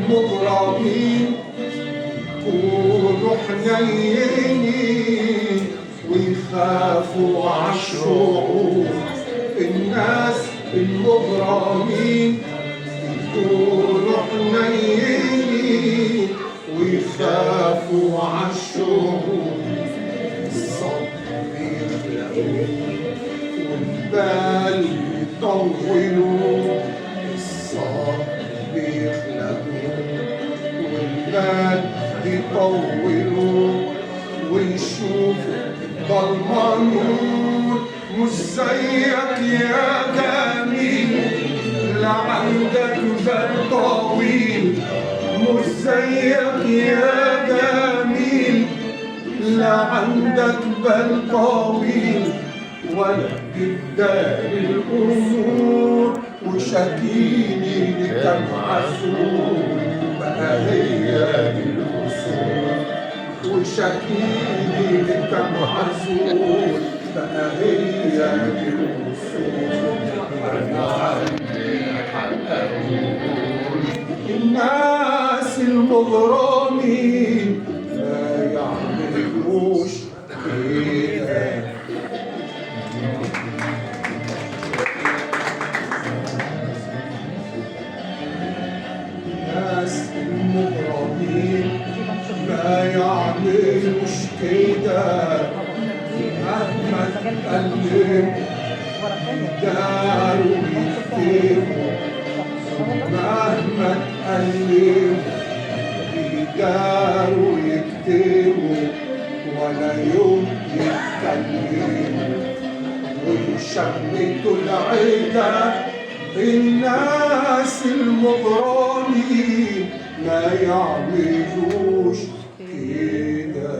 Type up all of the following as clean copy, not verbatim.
المغرمين يكونوا حنينين ويخافوا عالشعوب. الناس المغرمين يكونوا حنينين ويخافوا عالشعوب. الصبر يخلقوا والبال يطولوا. الصبر يخلقوا والبال يطولوا ويشوفوا ضلمة نور. مش زيك يا جميل لا عندك بال طويل. مش زيك يا جميل لا عندك بال طويل ولا تبدأ الأمور. وشكيني لكم عسول بقى هي الأصول. وشكيني لكم عسول بقى هي الأصول. أنا عندي حق أقول الناس المغرمين لا يعملوش كده. الناس المغرمين لا يعملوش كده. مهما تقلب داروا يكتبوا. مهما تقلب يداروا يكتبوا ولا يوم يتكلموا ويشمتوا العدا. الناس المغرمين ما يعملوش كده.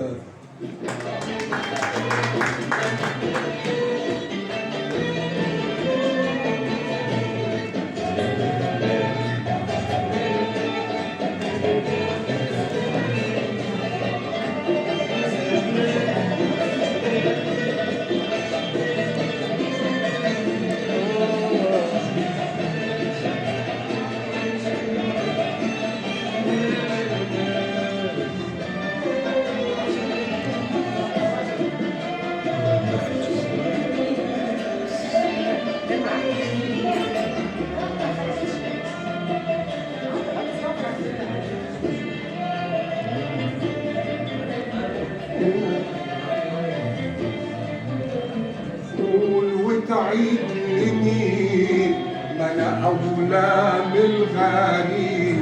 قول وتعيد لمين ما انا اولى من الغريب.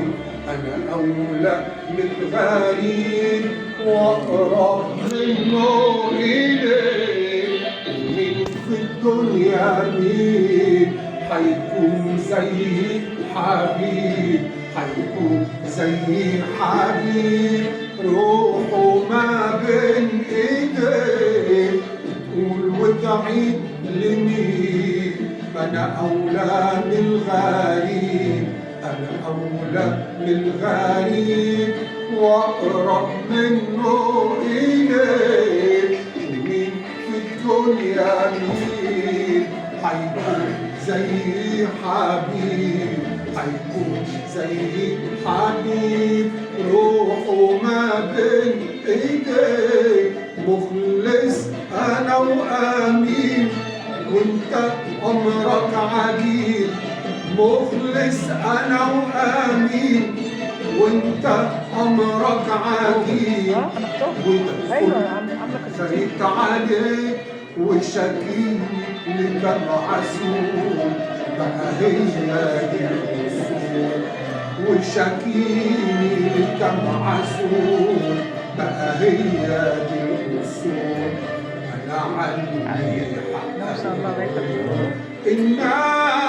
انا اولى من الغريب واقرب منه اليه. ومين في الدنيا مين حيكون زي حبيب. حيكون زي حبيب روحه ما بين ايديه. قول وتعيد لمين ما انا اولى من الغريب. انا اولى من الغريب واقرب منه اليه. ومين في الدنيا مين حيكون زي حبيب. حيكون زي حبيب روحه ما بين ايديه. مخلص انا وامين وانت عمرك عجيب. مخلص انا وامين وانت عمرك عجيب. وخريت عليك وشكيني لكم عسول بقى هي دي الأصول. وشكيني لكم عسول بقى هي دي الأصول. أنا عندي حق الناس